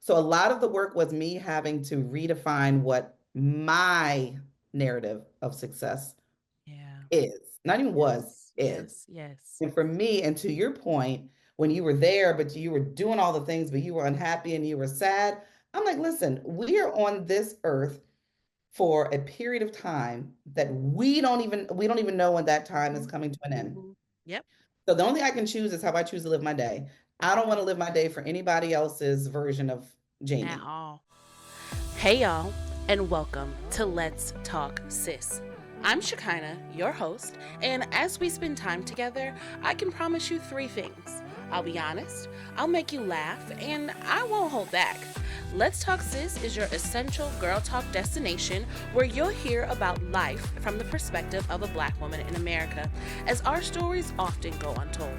So a lot of the work was me having to redefine what my narrative of success Yeah. is. Not even was, Yes. is. Yes. Yes. And for me, and to your point, when you were there, but you were doing all the things, but you were unhappy and you were sad, I'm like, listen, we are on this earth for a period of time that we don't even know when that time is Hmm. coming to an end. Hmm. Yep. So the only thing I can choose is how I choose to live my day. I don't want to live my day for anybody else's version of At Jamie. all. Hey, y'all, and welcome to Let's Talk Sis. I'm Shekinah, your host, and as we spend time together, I can promise you three things. I'll be honest, I'll make you laugh, and I won't hold back. Let's Talk Sis is your essential girl talk destination where you'll hear about life from the perspective of a black woman in America, as our stories often go untold.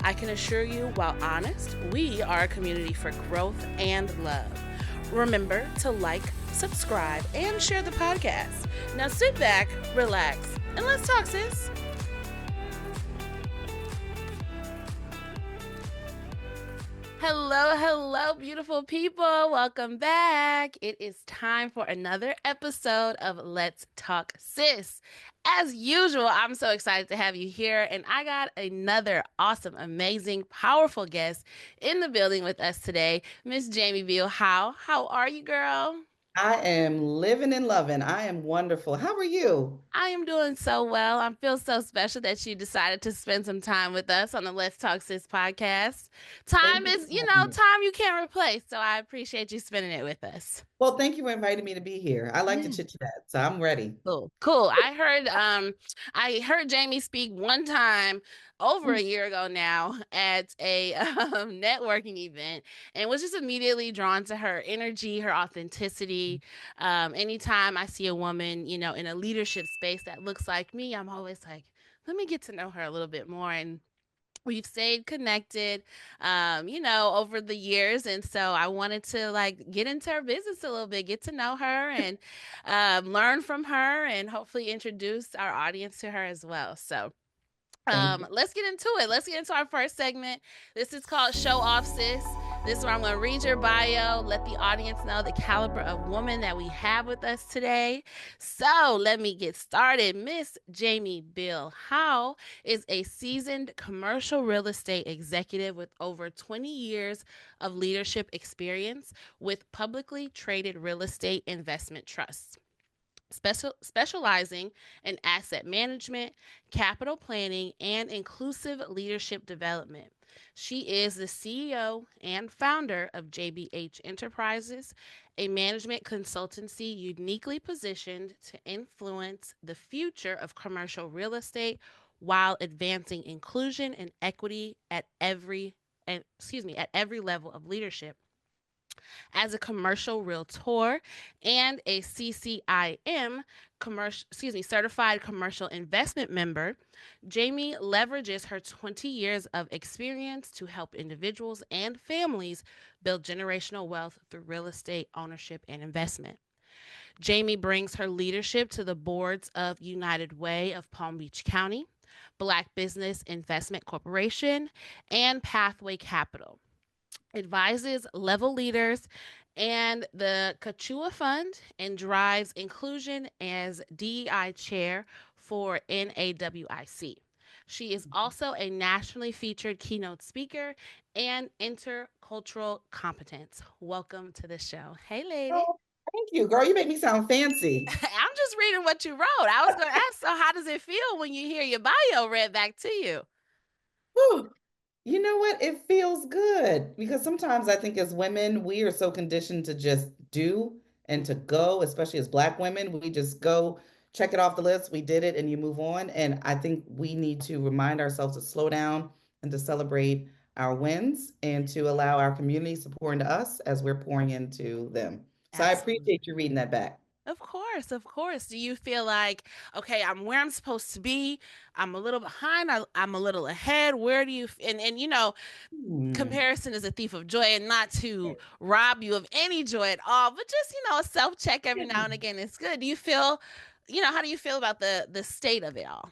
I can assure you, while honest, we are a community for growth and love. Remember to like, subscribe, and share the podcast. Now sit back, relax, and let's talk, sis. Hello, hello, beautiful people. Welcome back. It is time for another episode of Let's Talk Sis. As usual, I'm so excited to have you here, and I got another awesome, amazing, powerful guest in the building with us today, Miss Jamie Bele Howle. How are you, girl? I am living and loving. I am wonderful. How are you? I am doing so well. I feel so special that you decided to spend some time with us on the Let's Talk Sis podcast. Thank Time you is, for having me. time you can't replace. So I appreciate you spending it with us. Well, thank you for inviting me to be here. I like to Yeah. chit chat, so I'm ready. Cool. Cool. I heard Jamie speak one time over a year ago now at a networking event and was just immediately drawn to her energy, her authenticity. Anytime I see a woman, in a leadership space that looks like me, I'm always like, let me get to know her a little bit more. And we've stayed connected over the years, and so I wanted to like get into her business a little bit, get to know her, and learn from her, and hopefully introduce our audience to her as well. So Thank you. let's get into it. Let's get into our first segment. This is called Show Off Sis. This is where I'm going to read your bio, let the audience know the caliber of woman that we have with us today. So let me get started. Miss Jamie Bele Howle is a seasoned commercial real estate executive with over 20 years of leadership experience with publicly traded real estate investment trusts specializing in asset management, capital planning, and inclusive leadership development. She is the CEO and founder of JBH Enterprises, a management consultancy uniquely positioned to influence the future of commercial real estate while advancing inclusion and equity at every level of leadership. As a commercial realtor and a CCIM certified commercial investment member, Jamie leverages her 20 years of experience to help individuals and families build generational wealth through real estate ownership and investment. Jamie brings her leadership to the boards of United Way of Palm Beach County, Black Business Investment Corporation, and Pathway Capital, advises level leaders and the Kachua Fund, and drives inclusion as DEI chair for NAWIC. She is also a nationally featured keynote speaker and intercultural competence. Welcome to the show. Hey, lady. Oh, thank you, girl. You make me sound fancy. I'm just reading what you wrote. I was going to ask, so how does it feel when you hear your bio read back to you? Whew. You know what? It feels good because sometimes I think as women, we are so conditioned to just do and to go, especially as Black women. We just go, check it off the list. We did it, and you move on. And I think we need to remind ourselves to slow down and to celebrate our wins and to allow our communities to pour into us as we're pouring into them. So I Absolutely. appreciate you reading that back. Of course, of course. Do you feel like, okay, I'm where I'm supposed to be? I'm a little behind. I'm a little ahead. Where do you, and Hmm. comparison is a thief of joy, and not to rob you of any joy at all, but just, a self check every now and again is good. Do you feel, how do you feel about the state of it all?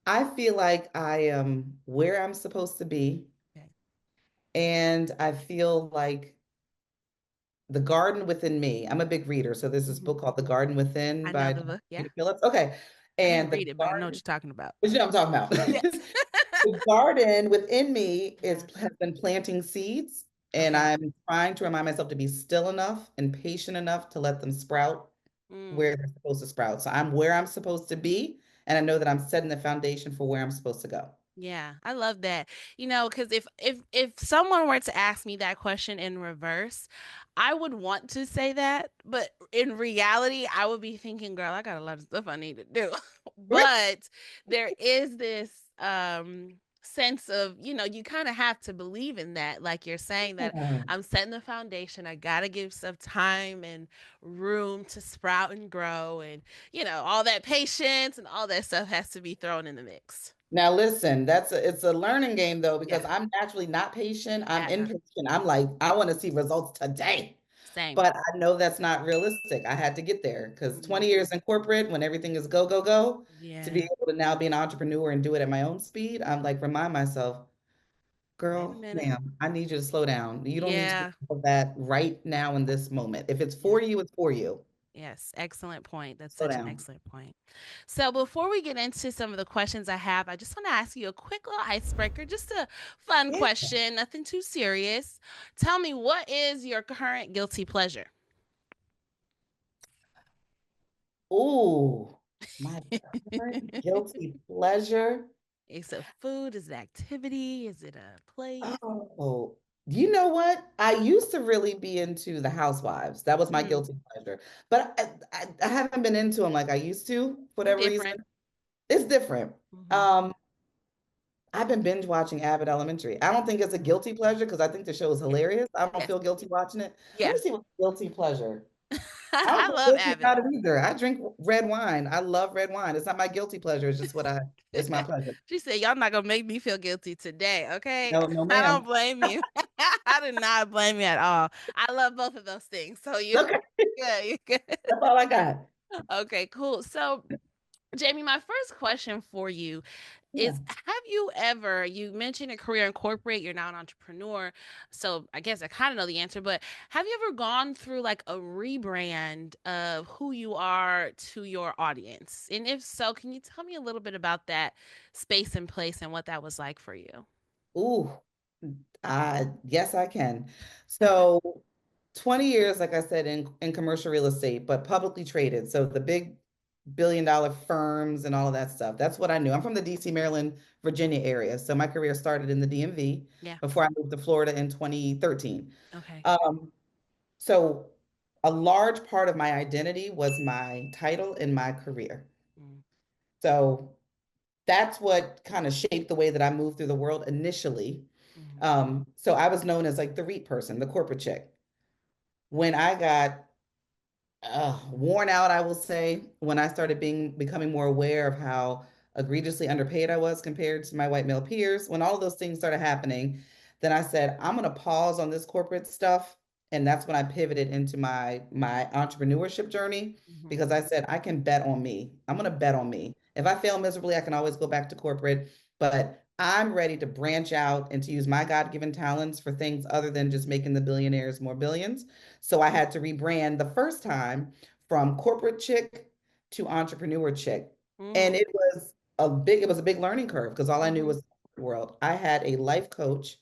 I feel like I am where I'm supposed to be. Okay. And I feel like The Garden Within Me. I'm a big reader, so there's this Hmm. book called The Garden Within I know by the book. Yeah. Peter Phillips. Okay. I didn't And the read it, but I know what garden, you're talking about. but you know what I'm talking Yes. about. The garden within me is Yeah. has been planting seeds, and Okay. I'm trying to remind myself to be still enough and patient enough to let them sprout Mm. where they're supposed to sprout. So I'm where I'm supposed to be, and I know that I'm setting the foundation for where I'm supposed to go. Yeah, I love that. Because if someone were to ask me that question in reverse, I would want to say that, but in reality, I would be thinking, "Girl, I got a lot of stuff I need to do." But there is this sense of, you kind of have to believe in that. Like you're saying that Yeah. I'm setting the foundation. I got to give some time and room to sprout and grow and, all that patience and all that stuff has to be thrown in the mix. Now listen, it's a learning game though, Yeah. because I'm naturally not patient. I'm Uh-huh. impatient. I'm like, I want to see results today. Same. But I know that's not realistic. I had to get there because Mhm. 20 years in corporate, when everything is go, go, go, to be Yeah. able to now be an entrepreneur and do it at my own speed, I'm like, remind myself, Wait a girl, minute. ma'am, I need you to slow down. You don't need to do Yeah. all of that right now in this moment. If it's Yeah. for you, it's for you. Yes. Excellent point. That's Slow such an down. excellent point. So before we get into some of the questions I have, I just want to ask you a quick little icebreaker, just a fun Yeah. question, nothing too serious. Tell me, what is your current guilty pleasure? Ooh, my current guilty pleasure. Is it food? Is it activity? Is it a place? Oh, you know what? I used to really be into the Housewives. That was my Mm, guilty pleasure. But I haven't been into them like I used to, for they're whatever reason. different. It's different. Hmm. Um, I've been binge watching Abbott Elementary. I don't think it's a guilty pleasure because I think the show is Yeah. hilarious. I don't Yes. feel guilty watching it. Let Yeah. me see what guilty pleasure. I don't I feel love guilty Abbott. about it either. I drink red wine. I love red wine. It's not my guilty pleasure. It's just it's my pleasure. She said, "Y'all not gonna make me feel guilty today, okay?" No, no, I don't ma'am. blame you. I do not blame you at all. I love both of those things, so you Okay, good. You good. that's all I got. Okay, cool. So, Jamie, my first question for you Yeah. is: have you ever? You mentioned a career in corporate. You're now an entrepreneur, so I guess I kind of know the answer. But have you ever gone through like a rebrand of who you are to your audience? And if so, can you tell me a little bit about that space and place and what that was like for you? Ooh, yes, I can. So 20 years, like I said, in commercial real estate, but publicly traded. So the big billion-dollar firms and all of that stuff. That's what I knew. I'm from the DC, Maryland, Virginia area. So my career started in the DMV Yeah. before I moved to Florida in 2013. Okay. Um, so a large part of my identity was my title and my career. Mm, So that's what kind of shaped the way that I moved through the world initially. mhm, So I was known as like the REIT person, the corporate chick. When I got worn out, I will say, when I started becoming more aware of how egregiously underpaid I was compared to my white male peers, when all of those things started happening, then I said, I'm going to pause on this corporate stuff. And that's when I pivoted into my entrepreneurship journey mhm, because I said, I can bet on me. I'm going to bet on me. If I fail miserably, I can always go back to corporate, but I'm ready to branch out and to use my God-given talents for things other than just making the billionaires more billions. So I had to rebrand the first time from corporate chick to entrepreneur chick. And mm, it was a big learning curve because all I knew mhm, was the world. I had a life coach,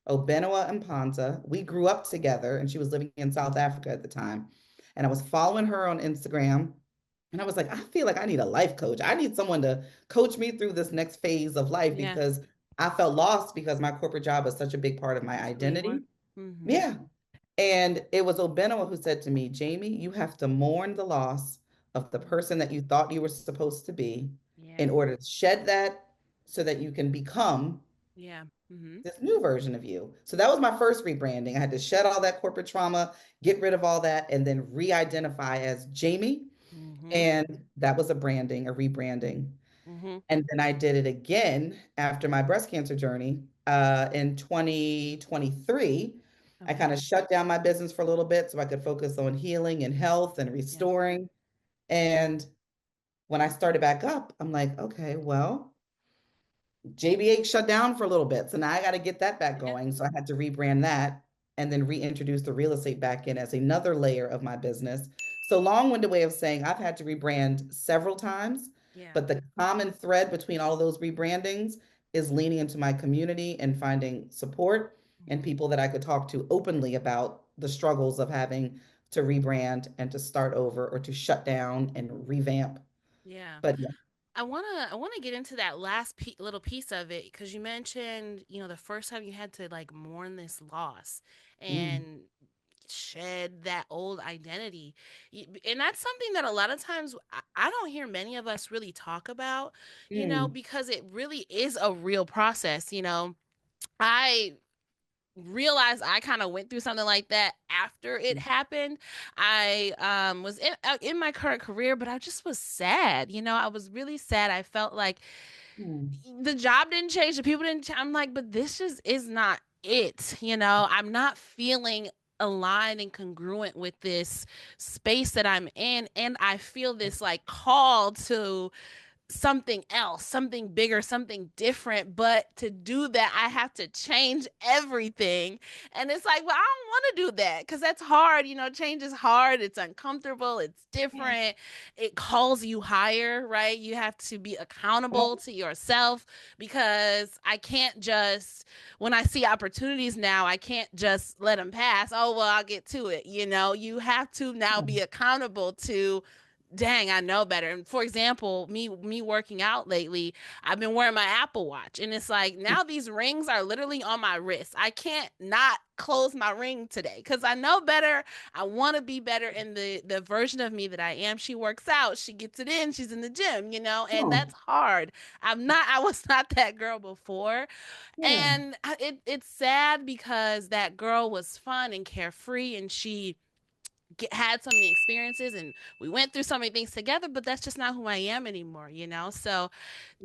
Obenua and Panza. We grew up together and she was living in South Africa at the time. And I was following her on Instagram. And I was like, I feel like I need a life coach. I need someone to coach me through this next phase of life yeah, because I felt lost because my corporate job was such a big part of my that's who you identity. are. Mhm, Yeah. And it was Obenawa who said to me, Jamie, you have to mourn the loss of the mhm, person that you thought you were supposed to be in yeah, order to shed that so that you can become yeah, mhm, this new version of you. So that was my first rebranding. I had to shed all that corporate trauma, get rid of all that, and then re-identify as Jamie. mhm, And that was a rebranding. mhm, And then I did it again after my breast cancer journey in 2023. I okay, kind of shut down my business for a little bit so I could focus on healing and health and yeah, restoring. And when I started back up, I'm like, okay, well, JBH shut down for a little bit. So now I got to get that back yeah, going. So I had to rebrand that. and then reintroduce the real estate back in as another layer of my business. So long-winded way of saying I've had to rebrand several times, Yeah. but the common thread between all of those rebrandings is leaning into my community and finding support and Mhm. people that I could talk to openly about the struggles of having to rebrand and to start over or to shut down and revamp. Yeah. But yeah. I wanna get into that last little piece of it because you mentioned, the first time you had to like mourn this loss Mm, and shed that old identity. And that's something that a lot of times I don't hear many of us really talk about, mm, because it really is a real process. I realized I kind of went through something like that after it happened. I was in my current career, but I just was sad. I was really sad. I felt like mm, the job didn't change, the people didn't I'm like, but this just is not it. I'm not feeling aligned and congruent with this space that I'm in, and I feel this like call to something else, something bigger, something different. But to do that, I have to change everything. And it's like, well, I don't want to do that because that's hard. Change is hard. It's uncomfortable. It's yeah. different. It calls you higher, right? You have to be Come on. accountable to yourself because I can't just, when I see opportunities now, I can't just let them pass. Oh, well, I'll get to it. You have to now be accountable to, dang, I know better. And for example, me working out lately, I've been wearing my Apple Watch, and it's like now these rings are literally on my wrist. I can't not close my ring today because I know better. I want to be better in the version of me that I am. She works out, she gets it in, she's in the gym, Come and on. that's hard. I was not that girl before, Yeah. and it's sad because that girl was fun and carefree, and she had so many experiences and we went through so many things together, but that's just not who I am anymore. So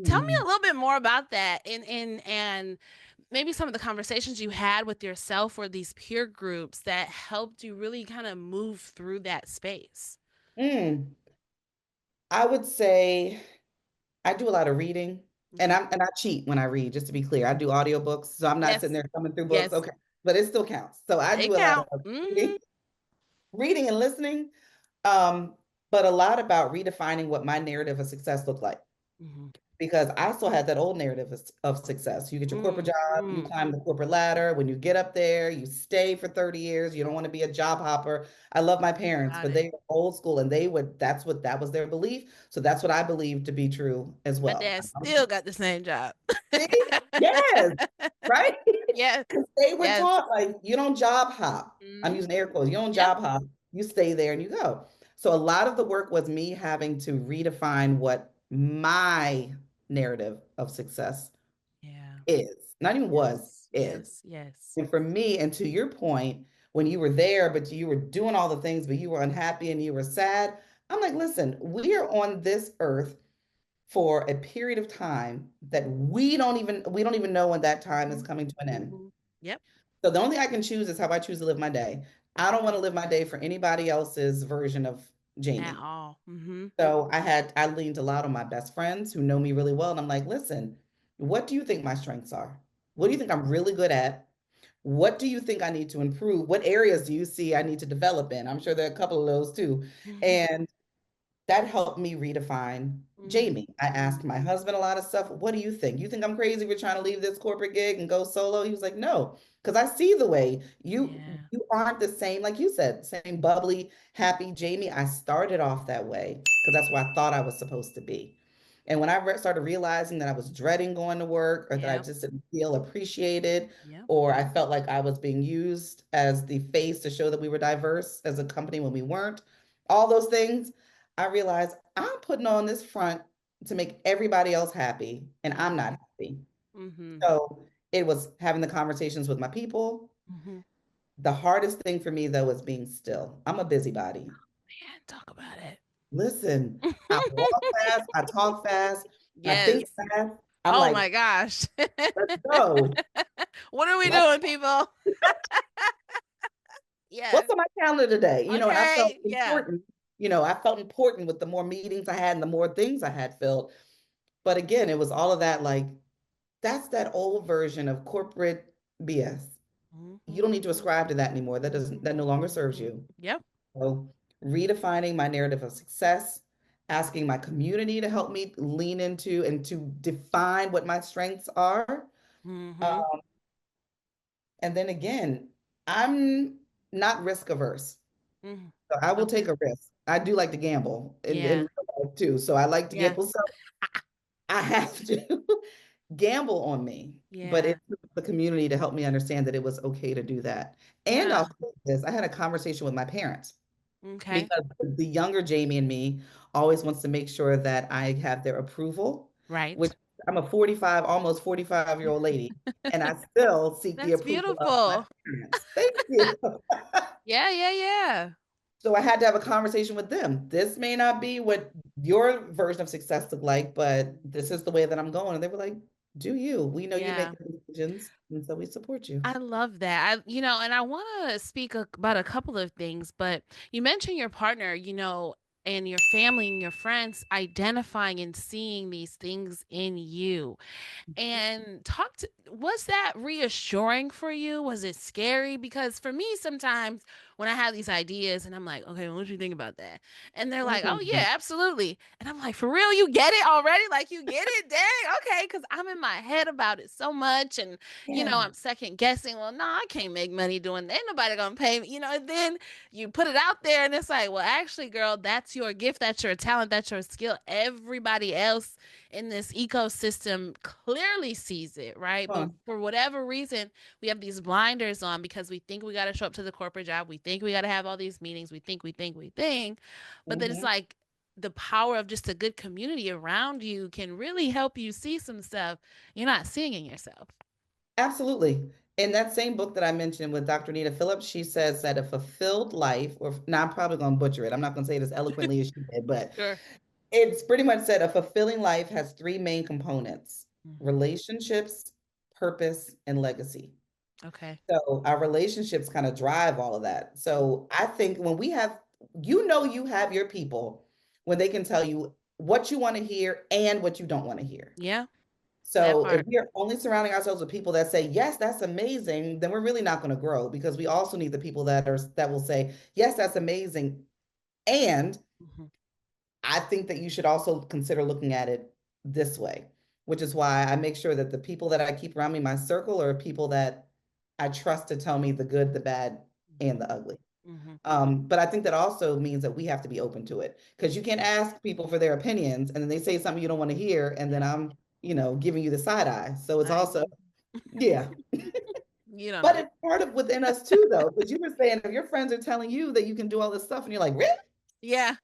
tell me a Mm. little bit more about that, and maybe some of the conversations you had with yourself or these peer groups that helped you really kind of move through that space. Mm. I would say I do a lot of reading and Okay. I cheat when I read, just to be clear. I do audiobooks, so I'm not sitting Yes. there thumbing through books. Yes. Okay. But it still counts. So I It do a lot count. of Mm-hmm. reading, reading and listening. Um, but a lot about redefining what my narrative of success looked like. Mm-hmm. Because I still had that old narrative of success. You get your corporate job, you Mm-hmm. climb the corporate ladder. When you get up there, you stay for 30 years. You don't want to be a job hopper. I love my Think parents, about but it. they were old school and that was their belief. So that's what I believe to be true as My well. dad still got the same job. See? Yes, right? Yes. Because they were Yes. taught like you don't job hop. I'm Mm-hmm. using air quotes. You don't Yep. job hop. You stay there and you go. So a lot of the work was me having to redefine what my narrative of success Yeah. is. Not even was, Yes. is. Yes. Yes. And for me, and to your point, when you were there, but you were doing all the things, but you were unhappy and you were sad, I'm like, listen, we are on this earth for a period of time that we don't even know when that time is Mm-hmm. coming to an end. Mm-hmm. Yep. So the only thing I can choose is how I choose to live my day. I don't want to live my day for anybody else's version of At Jamie. all. Mm-hmm. So I leaned a lot on my best friends who know me really well. And I'm like, listen, what do you think my strengths are? What do you think I'm really good at? What do you think I need to improve? What areas do you see I need to develop in? I'm sure there are a couple of those too. Mm-hmm. And that helped me redefine Jamie. I asked my Mm-hmm. husband a lot of stuff. What do you think? You think I'm crazy for trying to leave this corporate gig and go solo? He was like, no, because I see the way Yeah. you aren't the same, like you said, same bubbly, happy Jamie. I started off that way because that's what I thought I was supposed to be. And when I started realizing that I was dreading going to work or that I Yep. just didn't feel appreciated Yep. or I felt like I was being used as the face to show that we were diverse as a company when we weren't, all those things, I realized I'm putting on this front to make everybody else happy, and I'm Mm-hmm. not happy. Mm-hmm. So it was having the conversations with my people. Mm-hmm. The hardest thing for me, though, is being still. I'm a busybody. Man, talk about it. Listen, I walk fast, I talk fast, I Yes. think fast. I'm Oh like, my gosh. let's go. What are we Let's, doing, people? what's Yes. on my calendar today? And I felt Okay. Yeah. important. I felt important with the more meetings I had and the more things I had filled. But again, it was all of that like, that's that old version of corporate BS. You Mm-hmm. don't need to ascribe to that anymore. That no longer serves you. Yep. So redefining my narrative of success, asking my community to help me lean into and to define what my strengths are. Mm-hmm. And then again, I'm not risk averse. Mm-hmm. So I will Okay. take a risk. I do like to gamble in Yeah. real life too. So I like to Yeah. gamble. So I have to gamble on me. But Yeah. it took the community to help me understand that it was okay to do that. And Yeah. I'll say this, I had a conversation with my parents Okay. because the younger Jamie and me always wants to make sure that I have their approval, which Right. I'm a 45, almost 45-year-old lady, and I still seek the That's approval of my beautiful. parents. Thank you. Yeah, yeah, yeah. So I had to have a conversation with them. This may not be what your version of success looked like, but this is the way that I'm going. And they were like, do you? We know you Yeah. make good decisions, and so we support you. I love that. And I want to speak about a couple of things, but you mentioned your partner, and your family and your friends identifying and seeing these things in you. And was that reassuring for you? Was it scary? Because for me, sometimes when I have these ideas and I'm like, okay, well, what do you think about that? And they're like, oh, Mhm. yeah, absolutely. And I'm like, for real, you get it already? Like, you get it? Dang, okay. Because I'm in my head about it so much. And, Yeah. I'm second guessing. Well, no, I can't make money doing that. Ain't nobody going to pay me. And then you put it out there and it's like, well, actually, girl, that's your gift. That's your talent. That's your skill. Everybody else in this ecosystem clearly sees it, right? But Huh. for whatever reason, we have these blinders on because we think we got to show up to the corporate job. We think we got to have all these meetings. We think, we think, we think. But then it's Mhm. like the power of just a good community around you can really help you see some stuff you're not seeing in yourself. Absolutely. In that same book that I mentioned with Dr. Nita Phillips, she says that a fulfilled life, or now I'm probably going to butcher it. I'm not going to say it as eloquently as she did, but Sure. it's pretty much said a fulfilling life has three main components: Mm-hmm. relationships, purpose, and legacy. Okay. So our relationships kind of drive all of that. So I think when we have, you have your people when they can tell you what you want to hear and what you don't want to hear. Yeah, that So if part. we're only surrounding ourselves with people that say, yes, that's amazing, then we're really not going to grow because we also need the people that will say, yes, that's amazing. And Mm-hmm. I think that you should also consider looking at it this way, which is why I make sure that the people that I keep around me, my circle, are people that I trust to tell me the good, the bad, and the ugly. Mm-hmm. But I think that also means that we have to be open to it because you can't ask people for their opinions and then they say something you don't want to hear, and then Yeah, I'm, giving you the side eye. So it's I also, know. yeah. You don't But know. it's part of within us too, though, because you were saying if your friends are telling you that you can do all this stuff and you're like, really? Yeah.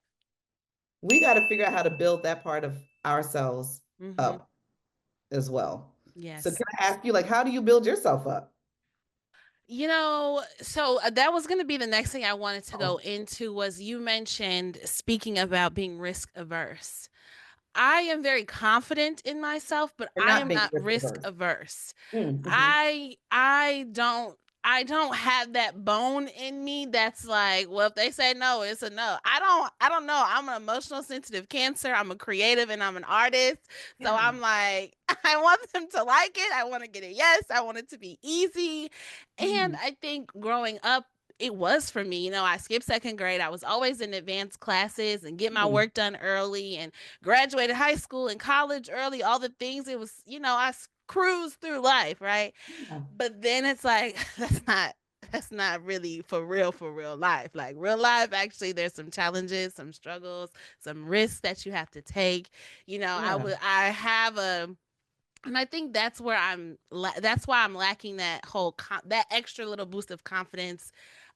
We got to figure out how to build that part of ourselves Mm-hmm. up as well. So Yes. can I ask you, like, how do you build yourself up? So that was going to be the next thing I wanted to go Oh, into was you mentioned speaking about being risk averse. I am very confident in myself, but and I not am being not risk risk averse. averse. Mm-hmm. I don't have that bone in me that's like, well, if they say no, it's a no. I don't know. I'm an emotional sensitive Cancer. I'm a creative and I'm an artist. So Yeah. I'm like, I want them to like it. I want to get a yes. I want it to be easy. And Mm-hmm. I think growing up it was for me. I skipped second grade. I was always in advanced classes and get my work done early and graduated high school and college early, all the things. It was, I cruised through life, right? Yeah. But then it's like that's not really for real life. Like real life, actually, there's some challenges, some struggles, some risks that you have to take. Yeah. I have a and I think that's where that's why I'm lacking that that extra little boost of confidence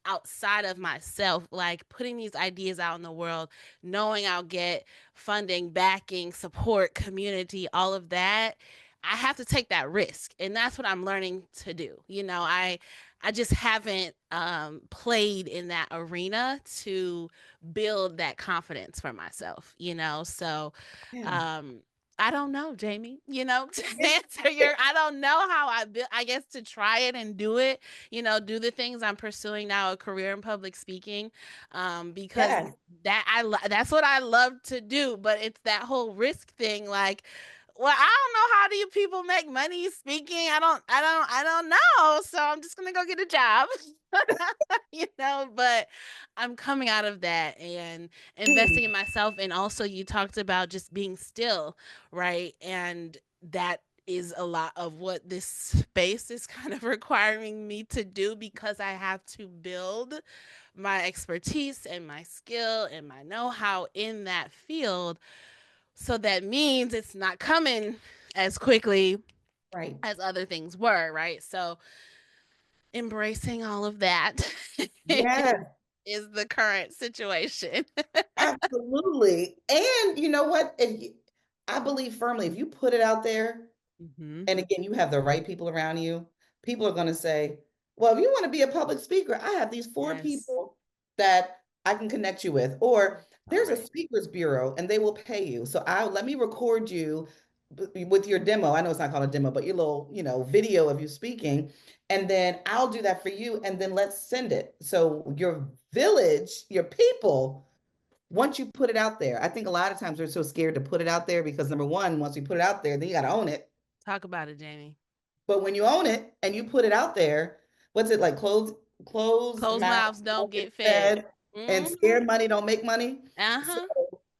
outside of myself, like putting these ideas out in the world, knowing I'll get funding, backing, support, community, all of that. I have to take that risk, and that's what I'm learning to do. I just haven't played in that arena to build that confidence for myself. So Yeah. um I don't know, Jamie. To answer I don't know how I guess to try it and do it. Do the things I'm pursuing now, a career in public speaking, because Yes. that's what I love to do. But it's that whole risk thing, like. well, I don't know how do you people make money speaking. I don't know. So I'm just gonna go get a job. But I'm coming out of that and investing in Mm, myself. And also you talked about just being still, right? And that is a lot of what this space is kind of requiring me to do because I have to build my expertise and my skill and my know-how in that field. So that means it's not coming as quickly right. as other things were, right? So embracing all of that Yes, is the current situation. absolutely. And you know what? I believe firmly if you put it out there, Mm-hmm. and again, you have the right people around you, people are going to say, well, if you want to be a public speaker, I have these four Yes. people that I can connect you with. Or All there's a right. speakers bureau and they will pay you. So I let me record you with your demo. I know it's not called a demo, but your little, video of you speaking. And then I'll do that for you. And then let's send it. So your village, your people, once you put it out there, I think a lot of times we're so scared to put it out there because number one, once we put it out there, then you got to own it. Talk about it, Jamie. But when you own it and you put it out there, what's it like? Closed Closed mouth mouths don't don't get get fed. fed, and Mm-hmm. scared money don't make money. So Uh-huh.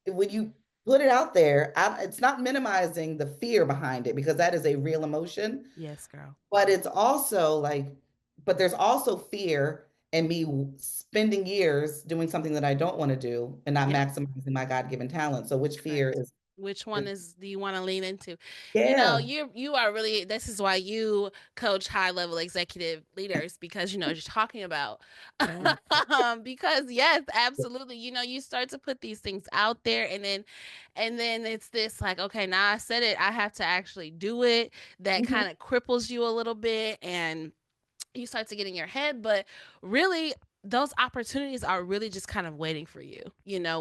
when you put it out there, it's not minimizing the fear behind it because that is a real emotion. Yes, girl. But it's also like, but there's also fear in me spending years doing something that I don't want to do and not Yep. maximizing my God-given talent. So which fear Correct. Which one is is do you want to lean into? yeah. You are really this is why you coach high level executive leaders because you're talking about because yes, absolutely. You start to put these things out there and then it's this like, okay, now I said it, I have to actually do it. That Mhm. kind of cripples you a little bit and you start to get in your head, but really those opportunities are really just kind of waiting for you,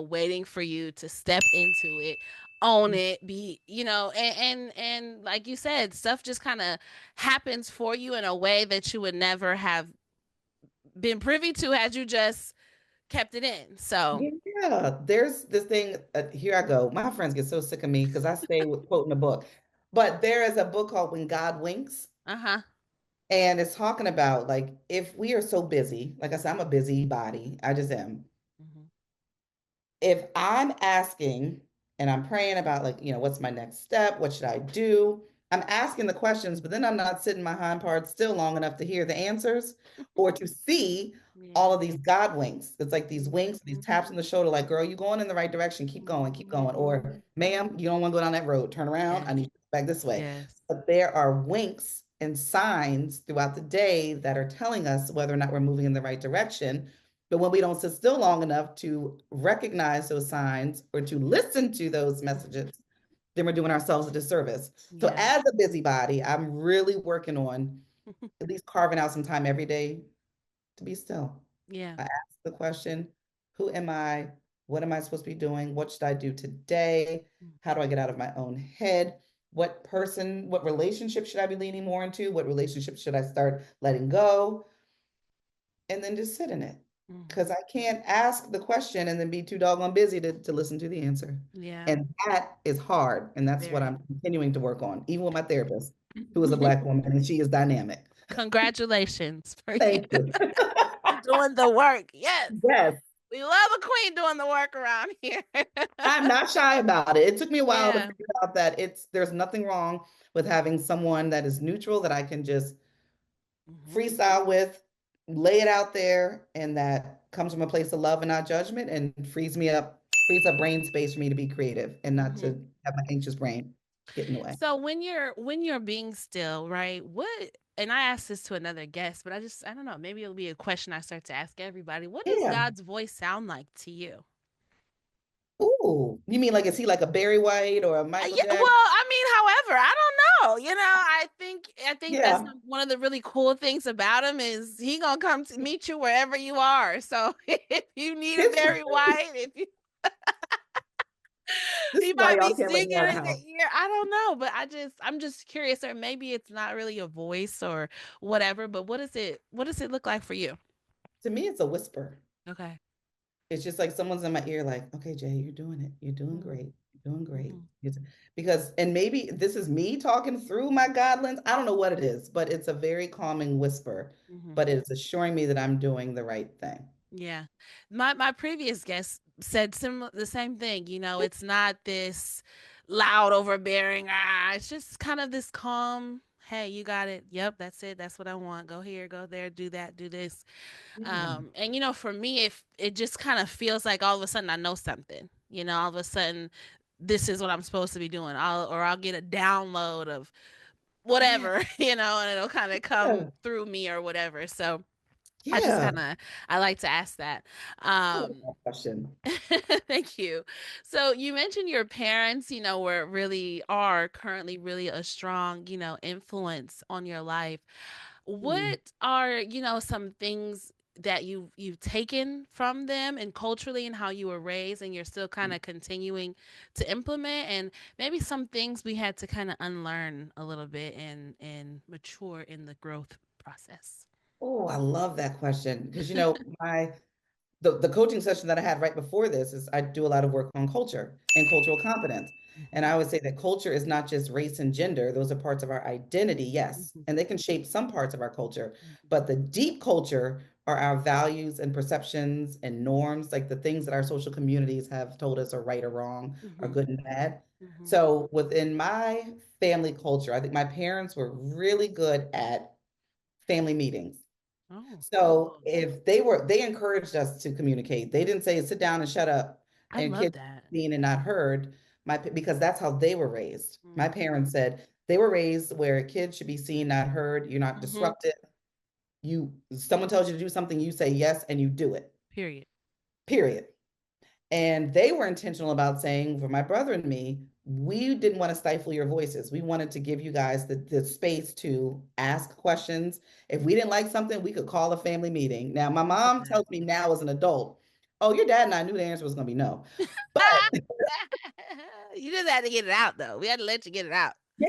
waiting for you to step into it, own it, be, and like you said, stuff just kind of happens for you in a way that you would never have been privy to had you just kept it in. So, Yeah, there's this thing. Here I go. My friends get so sick of me because I stay with quoting a book. But there is a book called When God Winks, uh-huh. and it's talking about like if we are so busy, like I said, I'm a busy body. I just am. Mm-hmm. If I'm asking and I'm praying about like, what's my next step? What should I do? I'm asking the questions, but then I'm not sitting my hind parts still long enough to hear the answers or to see all Yeah. of these God winks. It's like these winks, these Mm-hmm. taps on the shoulder, like, girl, you're going in the right direction. Keep going, keep Mm-hmm. going. Or, ma'am, you don't want to go down that road. Turn around. I Yes. need you to go back this way. Yes. But there are winks and signs throughout the day that are telling us whether or not we're moving in the right direction. But when we don't sit still long enough to recognize those signs or to listen to those messages, then we're doing ourselves a disservice. So, Yeah. as a busybody, I'm really working on at least carving out some time every day to be still. Yeah. I ask the question, who am I? What am I supposed to be doing? What should I do today? How do I get out of my own head? What relationship should I be leaning more into? What relationship should I start letting go? And then just sit in it. Mm-hmm. Because I can't ask the question and then be too doggone busy to listen to the answer. Yeah. And that is hard. And that's what Very. I'm continuing to work on, even with my therapist, who is a Black woman and she is dynamic. Congratulations for you Thank you. doing the work. Yes. Yes, We love a queen doing the work around here. I'm not shy about it. It took me a while to Yeah. figure out that there's nothing wrong with having someone that is neutral that I can just Hmm. freestyle with, lay it out there, and that comes from a place of love and not judgment and frees up brain space for me to be creative and not to Hmm. have my anxious brain get in the way. So when you're being still, right? And I asked this to another guest, but I don't know, maybe it'll be a question I start to ask everybody. What does Yeah. God's voice sound like to you? Ooh. You mean like is he like a Barry White or a Michael Yeah, well, Jackson? I mean, however, I don't know. I think that's Yeah. one of the really cool things about him is he gonna come to meet you wherever you are. So if you need a This Barry White, if you this is he why might y'all be can't let singing me out of in the house. your ear. I don't know, but I'm just curious, or maybe it's not really a voice or whatever. But what does it look like for you? To me, it's a whisper. Okay. It's just like someone's in my ear, like, okay, Jay, you're doing it. You're doing Mm, great. Doing great. Mhm. Because, and maybe this is me talking through my God lens. I don't know what it is, but it's a very calming whisper, Mhm. but it's assuring me that I'm doing the right thing. Yeah. My previous guest said similar the same thing, it's not this loud overbearing, it's just kind of this calm, hey, you got it. Yep, that's it. That's what I want. Go here, go there, do that, do this. Yeah. And for me, if it just kind of feels like all of a sudden I know something, all of a sudden this is what I'm supposed to be doing. I'll get a download of Yeah. whatever, and it'll kind of come Yeah. through me or whatever. So I just Yeah. kind of I like to ask that. I love Um that question. Thank you. So you mentioned your parents, were really are currently really a strong, influence on your life. Mm. What are, some things that you've taken from them and culturally and how you were raised and you're still kind of continuing to implement, and maybe some things we had to kind of unlearn a little bit and mature in the growth process. Oh, I love that question because my the coaching session that I had right before this is I do a lot of work on culture and cultural competence. And Mhm. I always say that culture is not just race and gender. Those are parts of our identity, yes. Mhm. And they can shape some parts of our culture. Mhm. But the deep culture are our values and perceptions and norms, like the things that our social communities have told us are right or wrong, are Mhm. good and bad. Mhm. So within my family culture, I think my parents were really good at family meetings. Oh, So if they encouraged us to communicate. They didn't say sit down and shut up I and love kids that. seen and not heard. Because that's how they were raised. My Mm. parents said they were raised where kids should be seen, not heard. You're not Mhm. disrupted. Someone tells you to do something, you say yes and you do it. Period. Period. And they were intentional about saying, for my brother and me, we didn't want to stifle your voices. We wanted to give you guys the space to ask questions. If we didn't like something, we could call a family meeting. Now, my I love mom that. tells me now as an adult, oh, your dad and I knew the answer was going to be no. But You just had to get it out, though. We had to let you get it out. yeah,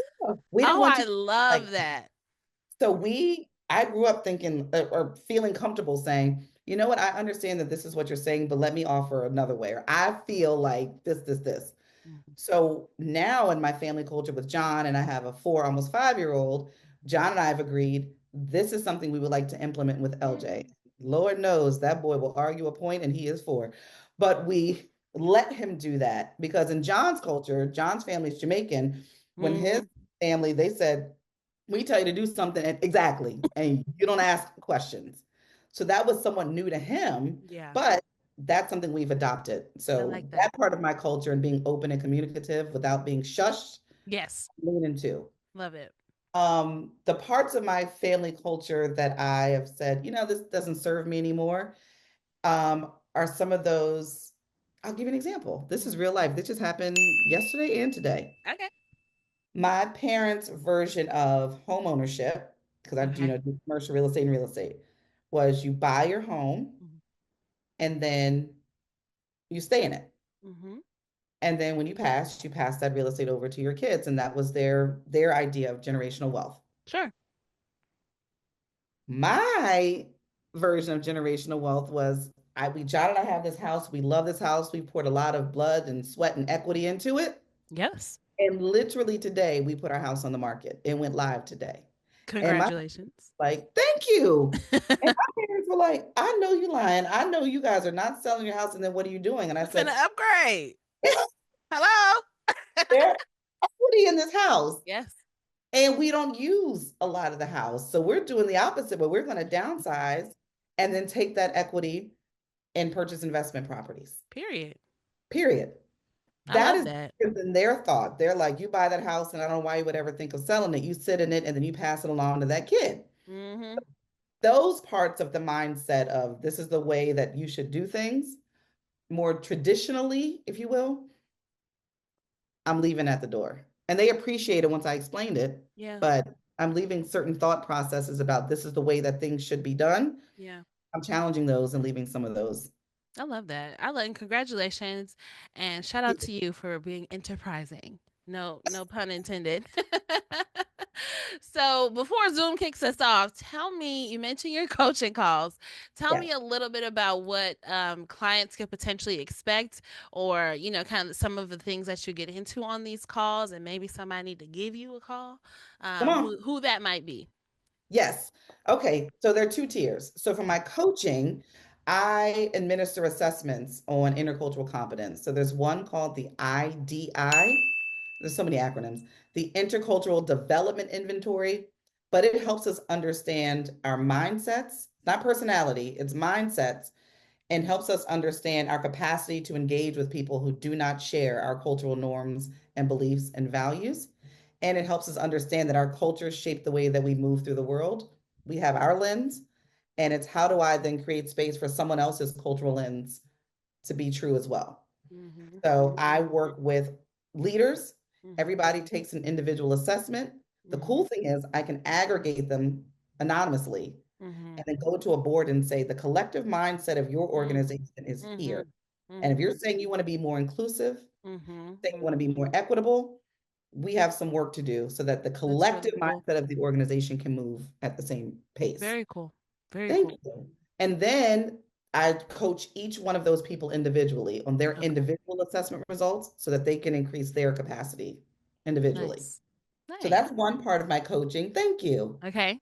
we didn't Oh, want I you like, love that. so I grew up thinking or feeling comfortable saying, you know what, I understand that this is what you're saying, but let me offer another way. Or I feel like this. Mhm. So now in my family culture with John, and I have a 4, almost 5-year-old, John and I have agreed this is something we would like to implement with LJ. Mhm. Lord knows that boy will argue a point and he is 4. But we let him do that because in John's culture, John's family is Jamaican. When his Mhm. family, they said, we tell you to do something exactly, and you don't ask questions. So that was somewhat new to him, Yeah, but that's something we've adopted. I So like that. that part of my culture and being open and communicative without being shushed, Yes, lean into. love it. The parts of my family culture that I have said, this doesn't serve me anymore, are some of those. I'll give you an example. This is Mhm. real life. This just happened yesterday and today. Okay. My parents' version of home ownership, because I do Okay. do commercial real estate, was you buy your home Mhm. and then you stay in it. Mhm. And then when you pass that real estate over to your kids. And that was their idea of generational wealth. Sure. My version of generational wealth was John and I have this house. We love this house. We poured a lot of blood and sweat and equity into it. Yes. And literally today, we put our house on the market. It went live today. And my Congratulations. like, thank you. And my parents were like, I know you lying. I know you guys are not selling your house. And then what are you doing? And I We're finna said, upgrade. Hello. there's equity in this house. Yes. And we don't use a lot of the house. So we're doing the opposite, but we're going to downsize and then take that equity and purchase investment properties. Period. Period. I That love is that. in their thought. They're like, you buy that house, and I don't know why you would ever think of selling it. You sit in it and then you pass it along to that kid. Mhm. Those parts of the mindset of this is the way that you should do things more traditionally, if you will, I'm leaving at the door. And they appreciate it once I explained it, Yeah. but I'm leaving certain thought processes about this is the way that things should be done. Yeah. I'm challenging those and leaving some of those. I love that. I love and congratulations and shout out to you for being enterprising. No, no pun intended. So before Zoom kicks us off, tell me, you mentioned your coaching calls. Tell me Yes. a little bit about what clients could potentially expect, or, kind of some of the things that you get into on these calls, and maybe somebody need to give you a call, Come on. who that might be. Yes. Okay. So there are two tiers. So for my coaching, I administer assessments on intercultural competence. So there's one called the IDI. There's so many acronyms. The Intercultural Development Inventory, but it helps us understand our mindsets, not personality, it's mindsets, and helps us understand our capacity to engage with people who do not share our cultural norms and beliefs and values. And it helps us understand that our cultures shape the way that we move through the world. We have our lens, and it's how do I then create space for someone else's cultural lens to be true as well. Mhm. So I Mhm. work with leaders. Mhm. Everybody takes an individual assessment. The Mhm. cool thing is I can aggregate them anonymously Mhm. and then go to a board and say the collective mindset of your Mhm. organization is here. Mhm. And if you're Mhm. saying you want to be more inclusive, Mhm. saying you want to be Mhm. more equitable, we have some work to do so that the That's really collective cool. mindset of the organization can move at the same pace. Very cool. Very Thank cool. you. And then I coach each one of those people individually on their Okay. individual assessment results so that they can increase their capacity individually. Nice. So Nice. that's one part of my coaching. Thank you. Okay.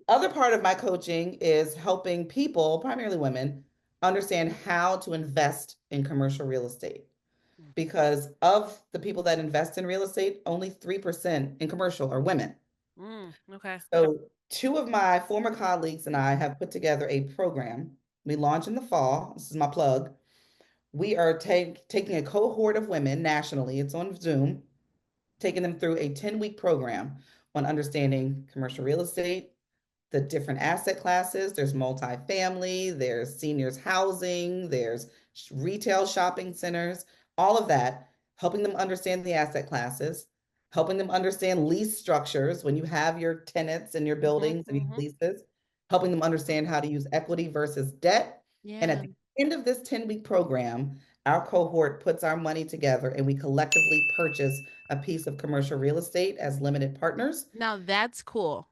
Other part of my coaching is helping people, primarily women, understand how to invest in commercial real estate. Because of the people that invest in real estate, only 3% in commercial are women. Okay. So, two of my former colleagues and I have put together a program. We launch in the fall. This is my plug. We are taking a cohort of women nationally, it's on Zoom, taking them through a 10-week program on understanding commercial real estate, the different asset classes. There's multifamily, there's seniors housing, there's retail shopping centers, all of that, helping them understand the asset classes, helping them understand lease structures when you have your tenants and your Mhm. buildings and your Mhm. leases, helping them understand how to use equity versus debt. And at Yeah. the end of this 10-week program, our cohort puts our money together and we collectively purchase a piece of commercial real estate as limited partners. Now that's cool.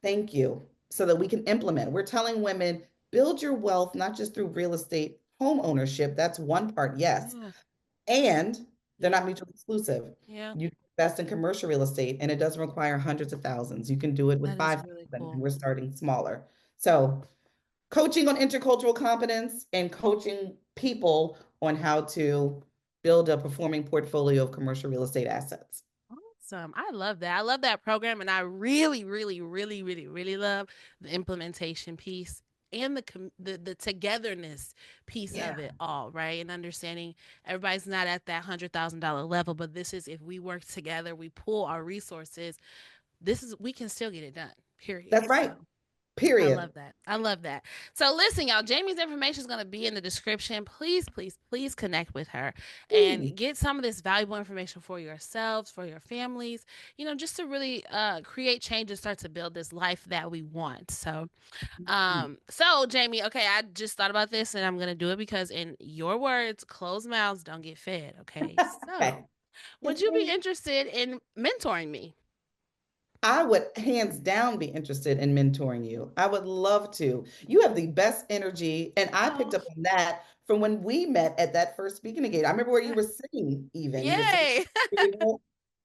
Thank you. So that we can implement. We're telling women build your wealth not just through real estate home ownership. That's one part, yes. Yeah. And they're Yeah. not mutually exclusive. Yeah. You can invest in commercial real estate and it doesn't require hundreds of thousands. You can do it with That is 5,000 really and cool. we're starting smaller. So coaching on intercultural competence and coaching people on how to build a performing portfolio of commercial real estate assets. Awesome. I love that. I love that program. And I really, really, really, really, really love the implementation piece and the togetherness piece Yeah, of it all, right? And understanding everybody's not at that $100,000 level, but this is, if we work together, we pool our resources, this is, we can still get it done, period. that's So right. I Period. love that. I love that. So listen, y'all, Jamie's information is going to be in the description. Please, please, please connect with her and Please. get some of this valuable information for yourselves, for your families, just to really create change and start to build this life that we want. So Jamie, okay, I just thought about this and I'm going to do it because in your words, closed mouths don't get fed. Okay. So Okay. would you be interested in mentoring me? I would hands down be interested in mentoring you. I would love to. You have the best energy. And I picked Oh, up on that from when we met at that first speaking engagement. I remember where you were sitting, even. You were sitting, yay.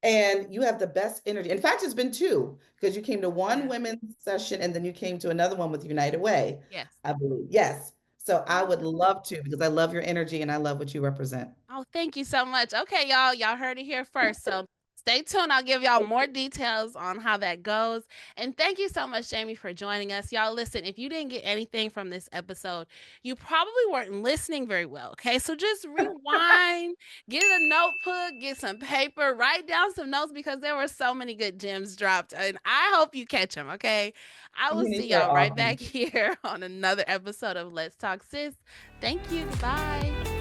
and you have the best energy. In fact, it's been two because you came to one Yeah. women's session and then you came to another one with United Way, Yes. I believe. Yes. So I would Oh. love to because I love your energy and I love what you represent. Oh, thank you so much. Okay, y'all. Y'all heard it here first. So stay tuned. I'll give y'all more details on how that goes. And thank you so much, Jamie, for joining us. Y'all, listen, if you didn't get anything from this episode, you probably weren't listening very well. Okay. So just rewind, get a notebook, get some paper, write down some notes because there were so many good gems dropped. And I hope you catch them. Okay. I will You're see so y'all right awesome. back here on another episode of Let's Talk Sis. Thank you. Goodbye.